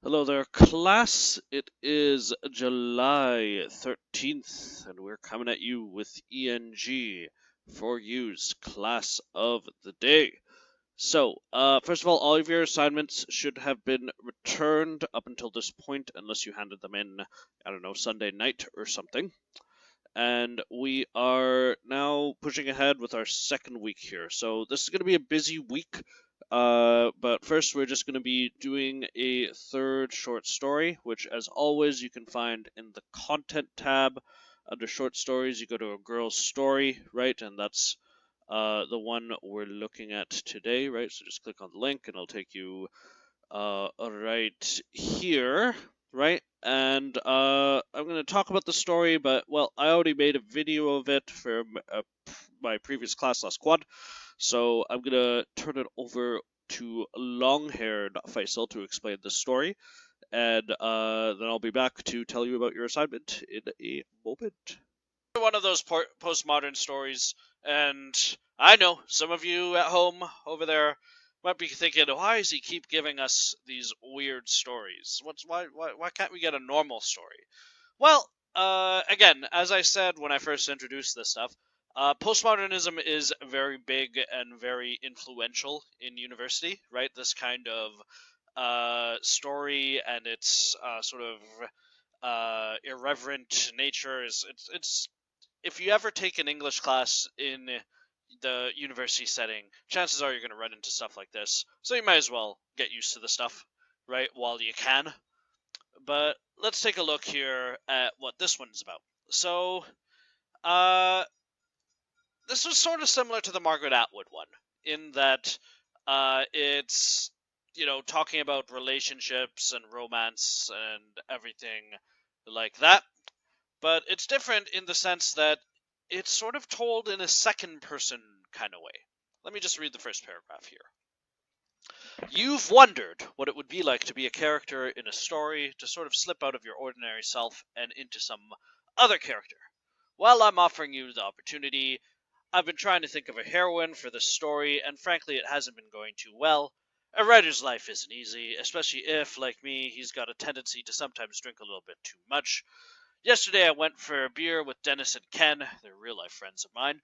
Hello there, class. It is July 13th, and we're coming at you with ENG4U's Class of the Day. So, first of all of your assignments should have been returned up until this point, unless you handed them in, I don't know, Sunday night or something. And we are now pushing ahead with our second week here. So this is going to be a busy week, but first we're just going to be doing a third short story, which as always you can find in the content tab. Under short stories, you go to a girl's story, right, and that's the one we're looking at today, right? So just click on the link and it'll take you right here, right? And I'm going to talk about the story, but, well, I already made a video of it for my previous class last quad, so I'm going to turn it over to long-haired Faisal to explain the story, and then I'll be back to tell you about your assignment in a moment. One of those postmodern stories, and I know some of you at home over there might be thinking, why does he keep giving us these weird stories? Why can't we get a normal story? Well, again, as I said when I first introduced this stuff, postmodernism is very big and very influential in university, right? This kind of story and its sort of irreverent nature is it's if you ever take an English class in the university setting, chances are you're going to run into stuff like this. So you might as well get used to the stuff, right, while you can. But let's take a look here at what this one's about. So, uh, this was sort of similar to the Margaret Atwood one, in that it's, talking about relationships and romance and everything like that. But it's different in the sense that it's sort of told in a second person kind of way. Let me just read the first paragraph here. You've wondered what it would be like to be a character in a story, to sort of slip out of your ordinary self and into some other character. Well, I'm offering you the opportunity. I've been trying to think of a heroine for this story, and frankly, it hasn't been going too well. A writer's life isn't easy, especially if, like me, he's got a tendency to sometimes drink a little bit too much. Yesterday I went for a beer with Dennis and Ken, they're real-life friends of mine,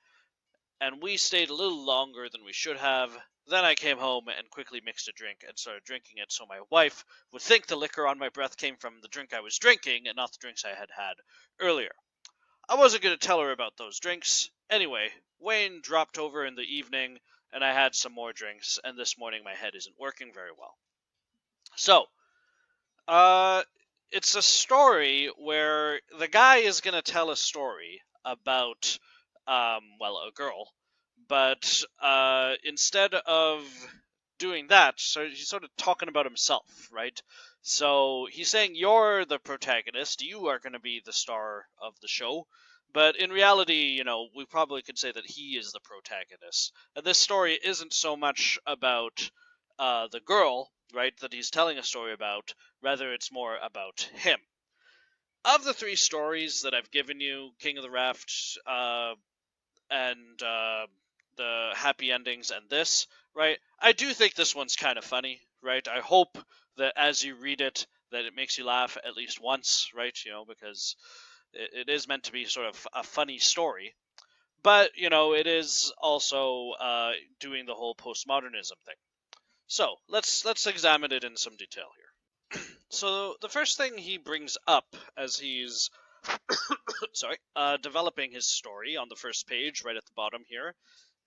and we stayed a little longer than we should have. Then I came home and quickly mixed a drink and started drinking it so my wife would think the liquor on my breath came from the drink I was drinking and not the drinks I had had earlier. I wasn't going to tell her about those drinks. Anyway, Wayne dropped over in the evening, and I had some more drinks, and this morning my head isn't working very well. So, uh, it's a story where the guy is going to tell a story about, a girl, but instead of doing that, so he's sort of talking about himself, right? So he's saying you're the protagonist, you are going to be the star of the show, but in reality, we probably could say that he is the protagonist. And this story isn't so much about the girl, right, that he's telling a story about, rather it's more about him. Of the three stories that I've given you, King of the Raft, and the happy endings and this, right, I do think this one's kind of funny, right? I hope that as you read it, that it makes you laugh at least once, right? Because it is meant to be sort of a funny story. But, it is also doing the whole postmodernism thing. So, let's examine it in some detail here. So, the first thing he brings up as he's developing his story on the first page, right at the bottom here,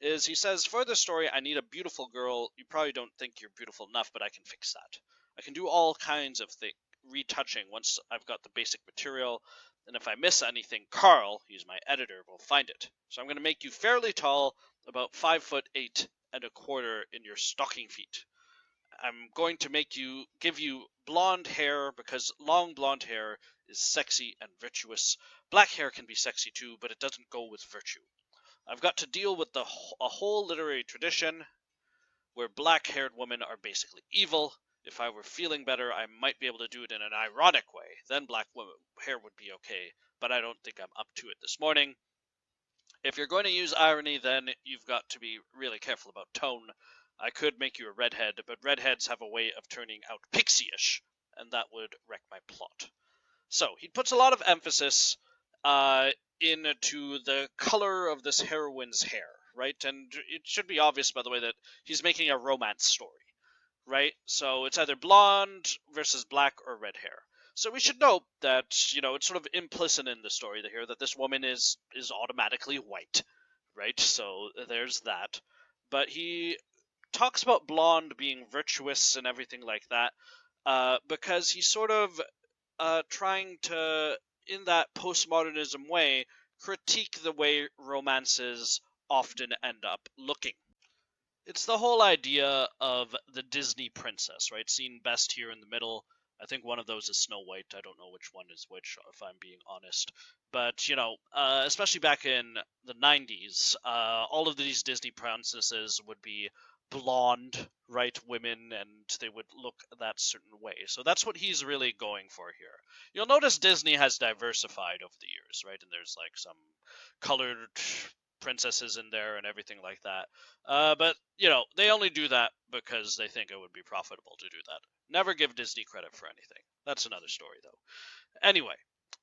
is he says, for this story, I need a beautiful girl. You probably don't think you're beautiful enough, but I can fix that. I can do all kinds of retouching once I've got the basic material, and if I miss anything, Carl, he's my editor, will find it. So I'm going to make you fairly tall, about 5'8" and a quarter in your stocking feet. I'm going to give you blonde hair, because long blonde hair is sexy and virtuous. Black hair can be sexy too, but it doesn't go with virtue. I've got to deal with a whole literary tradition where black-haired women are basically evil. If I were feeling better, I might be able to do it in an ironic way. Then black hair would be okay, but I don't think I'm up to it this morning. If you're going to use irony, then you've got to be really careful about tone. I could make you a redhead, but redheads have a way of turning out pixie-ish, and that would wreck my plot. So he puts a lot of emphasis into the color of this heroine's hair, right? And it should be obvious, by the way, that he's making a romance story, right? So it's either blonde versus black or red hair. So we should note that, it's sort of implicit in the story here that this woman is automatically white, right? So there's that. But he talks about blonde being virtuous and everything like that, because he's sort of trying to, in that postmodernism way, critique the way romances often end up looking. It's the whole idea of the Disney princess, right? Seen best here in the middle. I think one of those is Snow White. I don't know which one is which, if I'm being honest. But, especially back in the 90s, all of these Disney princesses would be blonde, right, women, and they would look that certain way. So that's what he's really going for here. You'll notice Disney has diversified over the years, right? And there's like some colored princesses in there and everything like that. But, they only do that because they think it would be profitable to do that. Never give Disney credit for anything. That's another story, though. Anyway,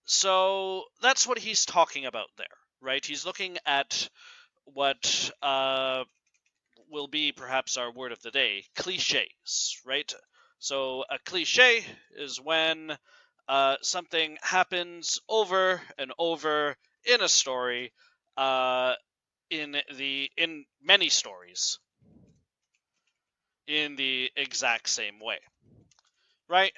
so that's what he's talking about there, right? He's looking at what will be perhaps our word of the day, cliches, right? So a cliche is when something happens over and over in a story, in many stories, in the exact same way, right?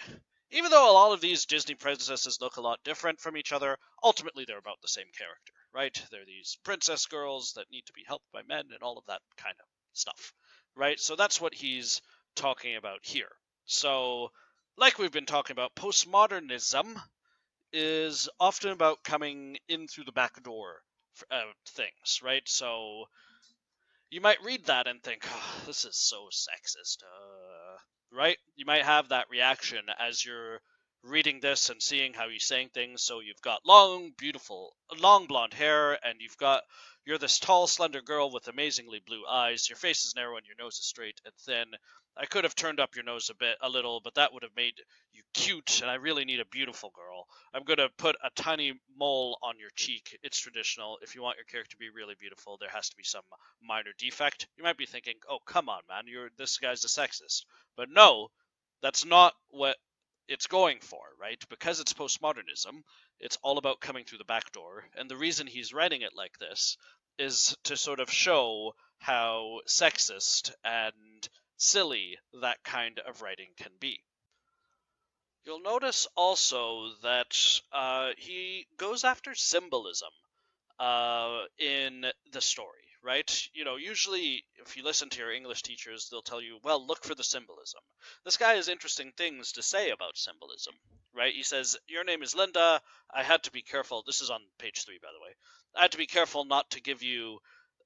Even though all of these Disney princesses look a lot different from each other, ultimately they're about the same character, right? They're these princess girls that need to be helped by men and all of that kind of stuff, right? So that's what he's talking about here. So, like we've been talking about, postmodernism is often about coming in through the back door things, right? So you might read that and think, oh, this is so sexist, right? You might have that reaction as you're reading this and seeing how he's saying things. So you've got long blonde hair, and you're this tall, slender girl with amazingly blue eyes. Your face is narrow and your nose is straight and thin. I could have turned up your nose a little, but that would have made you cute, and I really need a beautiful girl. I'm going to put a tiny mole on your cheek. It's traditional. If you want your character to be really beautiful, there has to be some minor defect. You might be thinking, oh, come on, man, this guy's a sexist. But no, that's not what it's going for, right? Because it's postmodernism, it's all about coming through the back door, and the reason he's writing it like this is to sort of show how sexist and silly that kind of writing can be. You'll notice also that he goes after symbolism in the story, right? Usually if you listen to your English teachers, they'll tell you, well, look for the symbolism. This guy has interesting things to say about symbolism, right? He says, your name is Linda. I had to be careful. This is on page 3, by the way. I had to be careful not to give you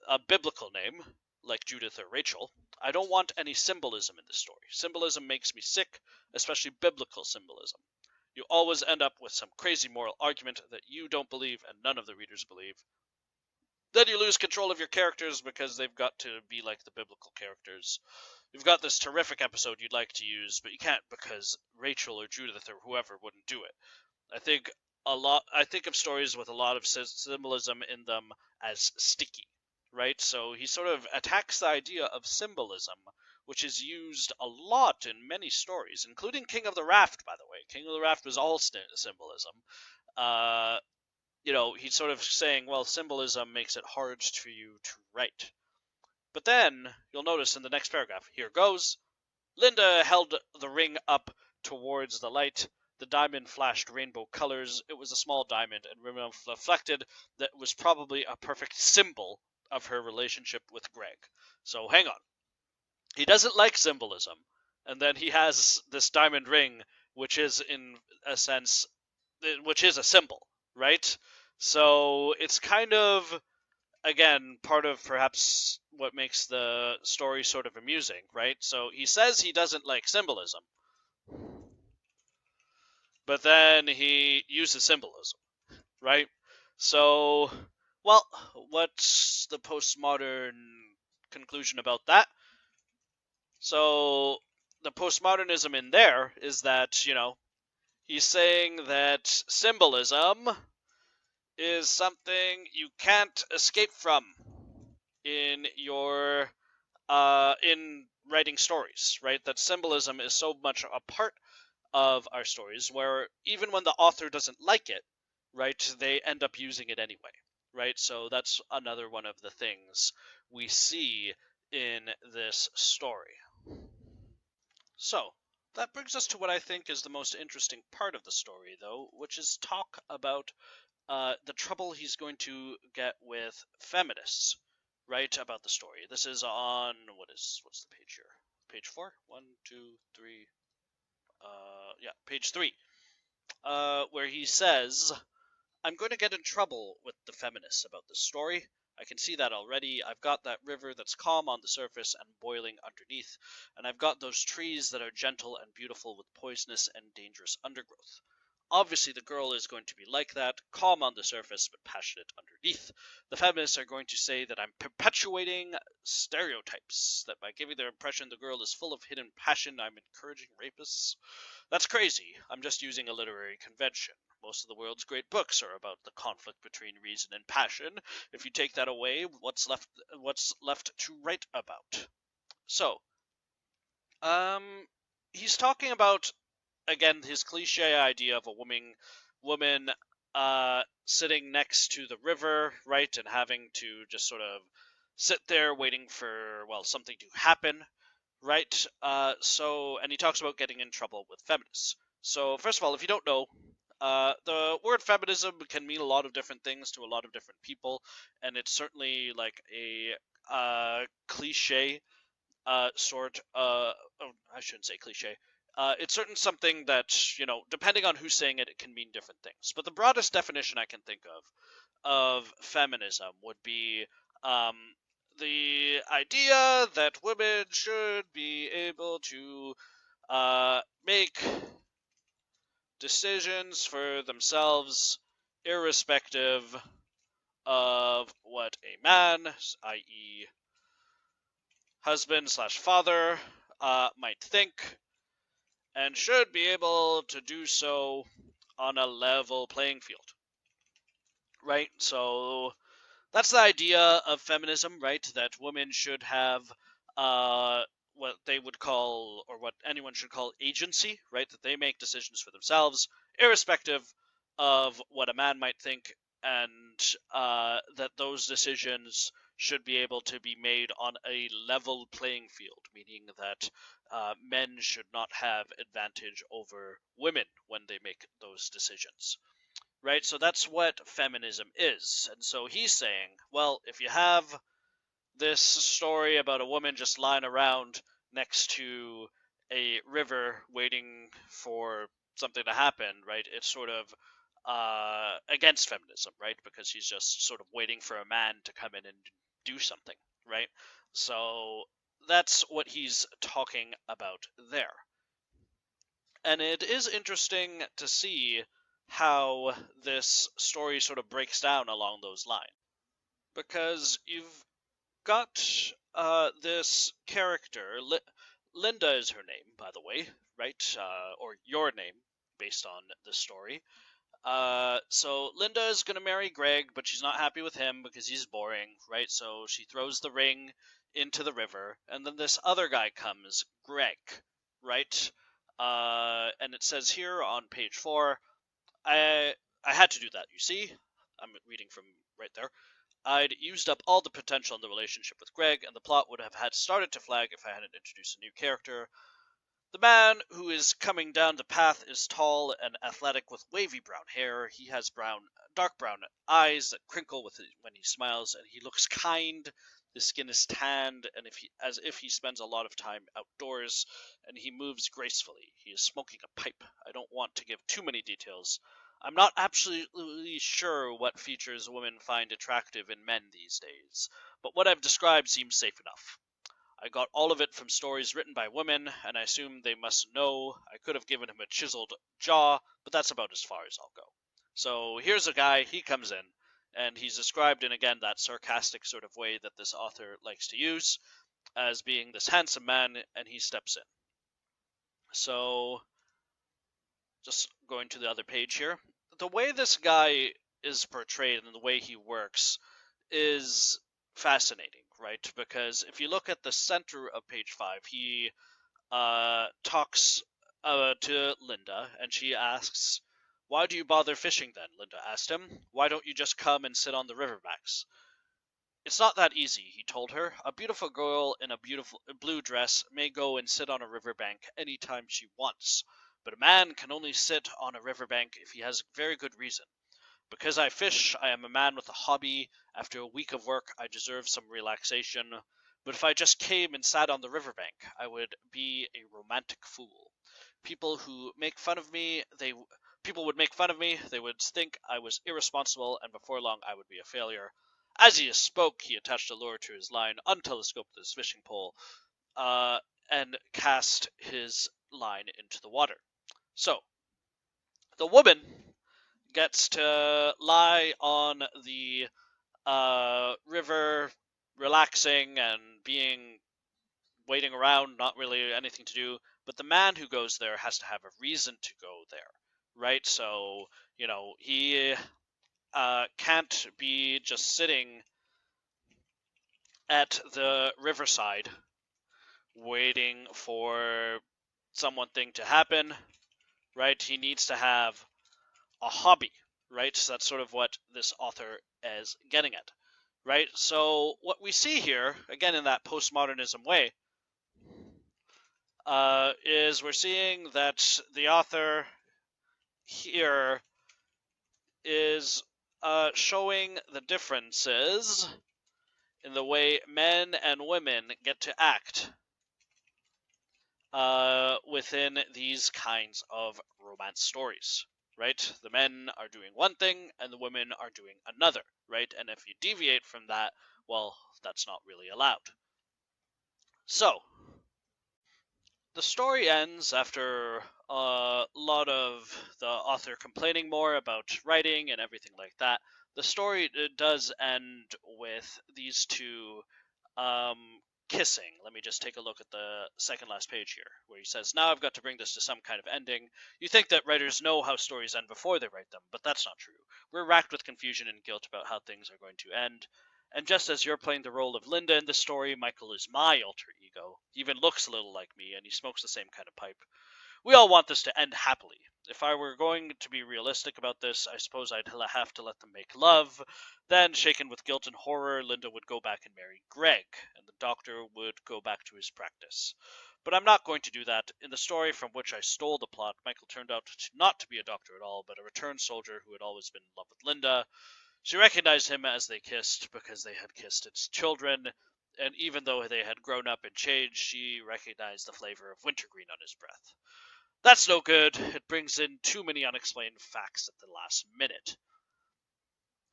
a biblical name like Judith or Rachel. I don't want any symbolism in the story. Symbolism makes me sick, especially biblical symbolism. You always end up with some crazy moral argument that you don't believe and none of the readers believe. Then you lose control of your characters because they've got to be like the biblical characters. You've got this terrific episode you'd like to use, but you can't because Rachel or Judith or whoever wouldn't do it. I think of stories with a lot of symbolism in them as sticky, right? So he sort of attacks the idea of symbolism, which is used a lot in many stories, including King of the Raft, by the way. King of the Raft was all symbolism. He's sort of saying, well, symbolism makes it hard for you to write. But then, you'll notice in the next paragraph, here goes, Linda held the ring up towards the light. The diamond flashed rainbow colors. It was a small diamond, and reflected that it was probably a perfect symbol of her relationship with Greg. So hang on. He doesn't like symbolism, and then he has this diamond ring, which is in a sense, which is a symbol, right? So it's kind of, again, part of perhaps what makes the story sort of amusing, right? So he says he doesn't like symbolism, but then he uses symbolism, right? So, well, what's the postmodern conclusion about that? So, the postmodernism in there is that, He's saying that symbolism is something you can't escape from in your in writing stories, right? That symbolism is so much a part of our stories where even when the author doesn't like it, right, they end up using it anyway, right? So that's another one of the things we see in this story. So that brings us to what I think is the most interesting part of the story, though, which is talk about the trouble he's going to get with feminists, right? About the story. This is on what's the page here? Page 4? 1, 2, 3. Yeah, page 3. Where he says, I'm going to get in trouble with the feminists about this story. I can see that already. I've got that river that's calm on the surface and boiling underneath, and I've got those trees that are gentle and beautiful with poisonous and dangerous undergrowth. Obviously, the girl is going to be like that, calm on the surface but passionate underneath. The feminists are going to say that I'm perpetuating stereotypes, that by giving their impression the girl is full of hidden passion, I'm encouraging rapists. That's crazy. I'm just using a literary convention. Most of the world's great books are about the conflict between reason and passion. If you take that away, what's left to write about? So, um, he's talking about again his cliche idea of a woman sitting next to the river, right, and having to just sort of sit there waiting for something to happen, right? And he talks about getting in trouble with feminists. So first of all, if you don't know, the word feminism can mean a lot of different things to a lot of different people, and it's certainly like a cliche sort. I shouldn't say cliche. It's certain something that depending on who's saying it, it can mean different things. But the broadest definition I can think of feminism would be um, the idea that women should be able to make decisions for themselves, irrespective of what a man, i.e., husband slash father, might think, and should be able to do so on a level playing field. Right? So that's the idea of feminism, right? That women should have what they would call, or what anyone should call, agency, right? That they make decisions for themselves, irrespective of what a man might think, and that those decisions should be able to be made on a level playing field, meaning that men should not have advantage over women when they make those decisions, right? So that's what feminism is. And so he's saying, well, if you have this story about a woman just lying around next to a river waiting for something to happen, right? It's sort of against feminism, right? Because he's just sort of waiting for a man to come in and do something, right? So that's what he's talking about there. And it is interesting to see how this story sort of breaks down along those lines. Because you've got this character, Linda is her name, by the way, right? Or your name, based on the story. So Linda is gonna marry Greg, but she's not happy with him because he's boring, right? So she throws the ring into the river, and then this other guy comes, Greg, right? And it says here on page 4, I had to do that, you see? I'm reading from right there. I'd used up all the potential in the relationship with Greg, and the plot would have had started to flag if I hadn't introduced a new character. The man who is coming down the path is tall and athletic with wavy brown hair. He has dark brown eyes that crinkle when he smiles, and he looks kind. His skin is tanned, and as if he spends a lot of time outdoors, and he moves gracefully. He is smoking a pipe. I don't want to give too many details. I'm not absolutely sure what features women find attractive in men these days, but what I've described seems safe enough. I got all of it from stories written by women, and I assume they must know. I could have given him a chiseled jaw, but that's about as far as I'll go. So here's a guy, he comes in, and he's described in, again, that sarcastic sort of way that this author likes to use, as being this handsome man, and he steps in. So just going to the other page here. The way this guy is portrayed and the way he works is fascinating, right? Because if you look at the center of page 5, he talks to Linda, and she asks, "Why do you bother fishing then?" Linda asked him. "Why don't you just come and sit on the riverbanks?" "It's not that easy," he told her. "A beautiful girl in a beautiful blue dress may go and sit on a riverbank any time she wants, but a man can only sit on a riverbank if he has very good reason. Because I fish, I am a man with a hobby. After a week of work, I deserve some relaxation. But if I just came and sat on the riverbank, I would be a romantic fool. People who make fun of me, people would make fun of me. They would think I was irresponsible, and before long, I would be a failure." As he spoke, he attached a lure to his line, untelescoped his fishing pole, uh, and cast his line into the water. So the woman gets to lie on the river, relaxing and waiting around, not really anything to do. But the man who goes there has to have a reason to go there, right? So, he can't be just sitting at the riverside waiting for something to happen, right? He needs to have a hobby, right? So that's sort of what this author is getting at, right? So what we see here, again in that postmodernism way, is we're seeing that the author here is showing the differences in the way men and women get to act within these kinds of romance stories, right? The men are doing one thing and the women are doing another, right? And if you deviate from that, well, that's not really allowed. So, the story ends after a lot of the author complaining more about writing and everything like that. The story does end with these two um, kissing. Let me just take a look at the second last page here, where he says, "Now I've got to bring this to some kind of ending. You think that writers know how stories end before they write them, but that's not true. We're racked with confusion and guilt about how things are going to end. And just as you're playing the role of Linda in the story, Michael is my alter ego. He even looks a little like me, and he smokes the same kind of pipe. We all want this to end happily. If I were going to be realistic about this, I suppose I'd have to let them make love. Then, shaken with guilt and horror, Linda would go back and marry Greg, and the doctor would go back to his practice. But I'm not going to do that. In the story from which I stole the plot, Michael turned out not to be a doctor at all, but a returned soldier who had always been in love with Linda. She recognized him as they kissed because they had kissed as children, and even though they had grown up and changed, she recognized the flavor of wintergreen on his breath. That's no good. It brings in too many unexplained facts at the last minute.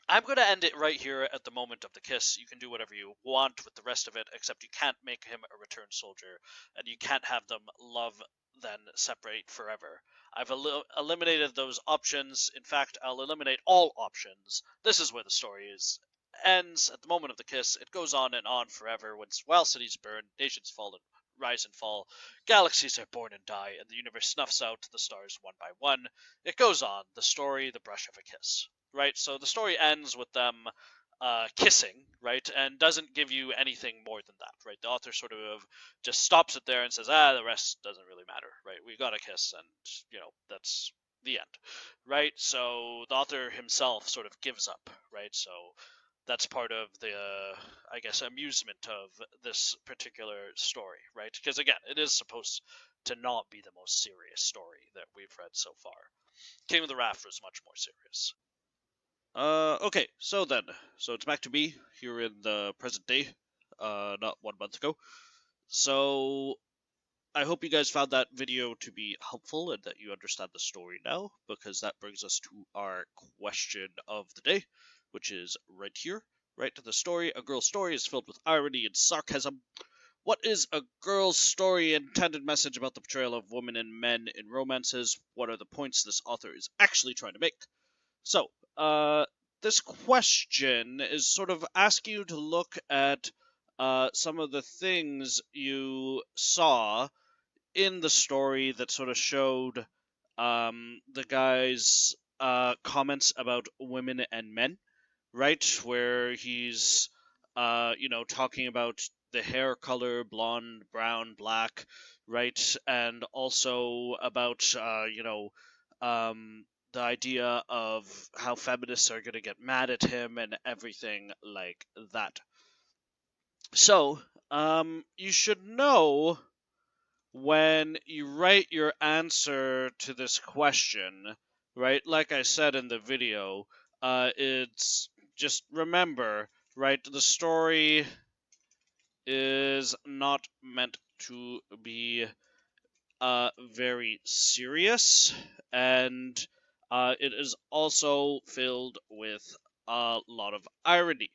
I'm going to end it right here at the moment of the kiss. You can do whatever you want with the rest of it, except you can't make him a returned soldier, and you can't have them love then separate forever. I've eliminated those options. In fact, I'll eliminate all options. This is where the story ends at the moment of the kiss. It goes on and on forever. While cities burn, nations fall and rise and fall, galaxies are born and die, and the universe snuffs out the stars one by one. It goes on. The story, the brush of a kiss. Right? So the story ends with them kissing, right? And doesn't give you anything more than that, right? The author sort of just stops it there and says, the rest doesn't really matter, right? We got a kiss, and, that's the end, right? So the author himself sort of gives up, right? So that's part of the, I guess, amusement of this particular story, right? Because, again, it is supposed to not be the most serious story that we've read so far. King of the Raft was much more serious. Okay, so it's back to me here in the present day, not 1 month ago. So, I hope you guys found that video to be helpful and that you understand the story now, because that brings us to our question of the day, which is right here, right? The story, A Girl's Story, is filled with irony and sarcasm. What is A Girl's Story intended message about the portrayal of women and men in romances? What are the points this author is actually trying to make? So, this question is sort of ask you to look at some of the things you saw in the story that sort of showed the guy's comments about women and men, right? Where he's, talking about the hair color, blonde, brown, black, right? And also about, the idea of how feminists are going to get mad at him and everything like that. So, you should know when you write your answer to this question, right? Like I said in the video, it's just remember, right? The story is not meant to be very serious, and it is also filled with a lot of irony.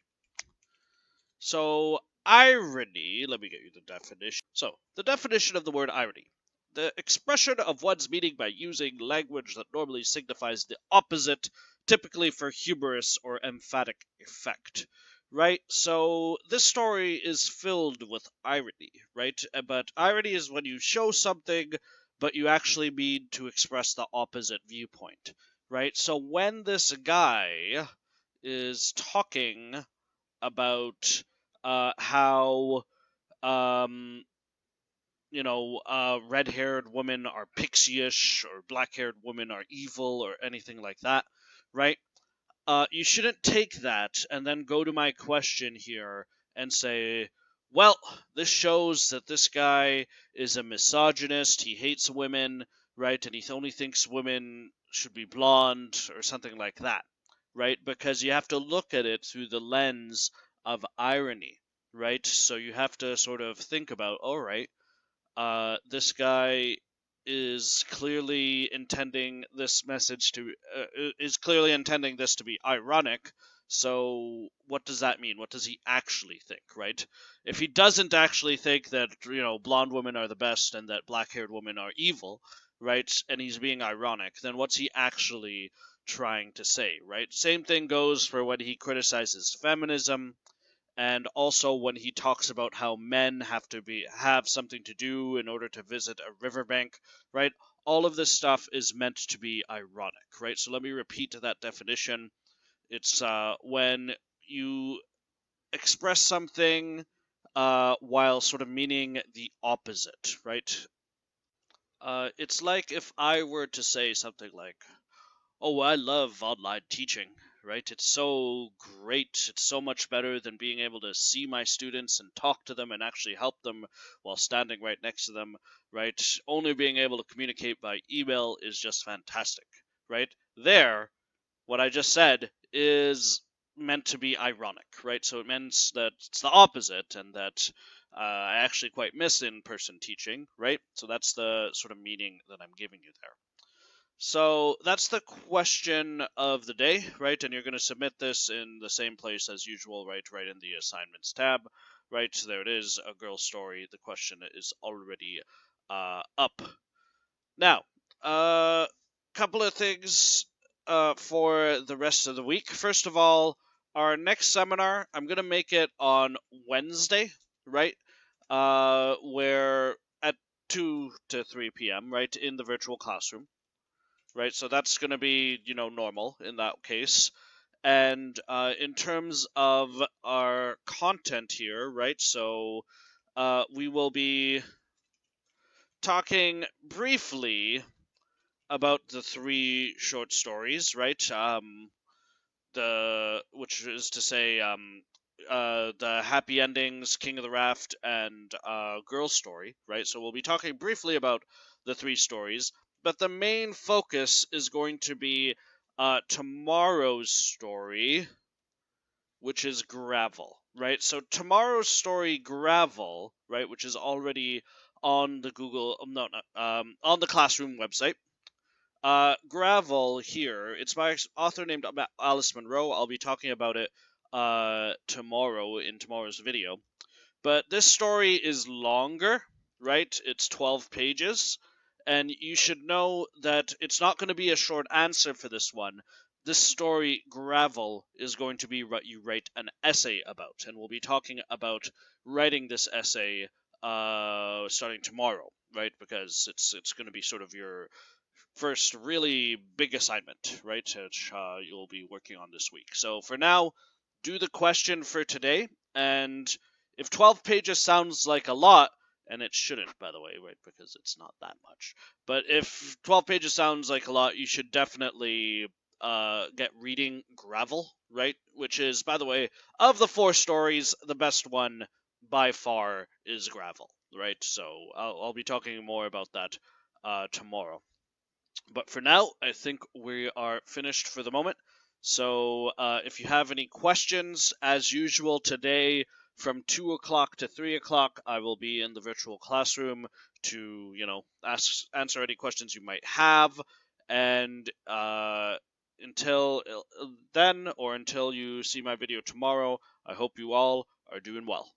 So, irony, let me get you the definition. So, the definition of the word irony: the expression of one's meaning by using language that normally signifies the opposite, typically for humorous or emphatic effect. Right? So, this story is filled with irony, right? But irony is when you show something, but you actually mean to express the opposite viewpoint, right? So, when this guy is talking about how um, red-haired women are pixie-ish or black-haired women are evil or anything like that, right? You shouldn't take that and then go to my question here and say, well, this shows that this guy is a misogynist, he hates women, right? And he only thinks women should be blonde or something like that, right? Because you have to look at it through the lens of irony, right? So you have to sort of think about, all right, this guy is clearly intending this message to is clearly intending this to be ironic. So what does that mean? What does he actually think, right? If he doesn't actually think that blonde women are the best and that black-haired women are evil, right? And he's being ironic, then what's he actually trying to say, right? Same thing goes for when he criticizes feminism, and also when he talks about how men have something to do in order to visit a riverbank, right? All of this stuff is meant to be ironic, right? So let me repeat that definition. It's when you express something while sort of meaning the opposite, right? It's like if I were to say something like, oh, I love online teaching, right? It's so great. It's so much better than being able to see my students and talk to them and actually help them while standing right next to them, right? Only being able to communicate by email is just fantastic, right? There, what I just said is meant to be ironic, right? So it means that it's the opposite and that I actually quite miss in-person teaching, right? So that's the sort of meaning that I'm giving you there. So that's the question of the day, right? And you're going to submit this in the same place as usual, right in the assignments tab, right? So there it is, a girl story. The question is already up. Now, couple of things for the rest of the week. First of all, our next seminar, I'm going to make it on Wednesday, right? Where at 2 to 3 p.m., right, in the virtual classroom. Right, so that's going to be, normal in that case. And in terms of our content here, right, so we will be talking briefly about the 3 short stories, right? Which is to say, the Happy Endings, King of the Raft, and Girl Story, right? So we'll be talking briefly about the 3 stories, but the main focus is going to be tomorrow's story, which is Gravel, right? So tomorrow's story, Gravel, right, which is already on the on the Classroom website. Gravel here, it's by author named Alice Munro. I'll be talking about it tomorrow in tomorrow's video. But this story is longer, right? It's 12 pages. And you should know that it's not going to be a short answer for this one. This story, Gravel, is going to be what you write an essay about. And we'll be talking about writing this essay starting tomorrow, right? Because it's going to be sort of your first really big assignment, right, which you'll be working on this week. So for now, do the question for today, and if 12 pages sounds like a lot, and it shouldn't, by the way, right, because it's not that much, but if 12 pages sounds like a lot, you should definitely get reading Gravel, right, which is, by the way, of the 4 stories, the best one by far is Gravel, right? So I'll be talking more about that tomorrow. But for now, I think we are finished for the moment. So if you have any questions, as usual today, from 2 o'clock to 3 o'clock, I will be in the virtual classroom to, answer any questions you might have. And until then, or until you see my video tomorrow, I hope you all are doing well.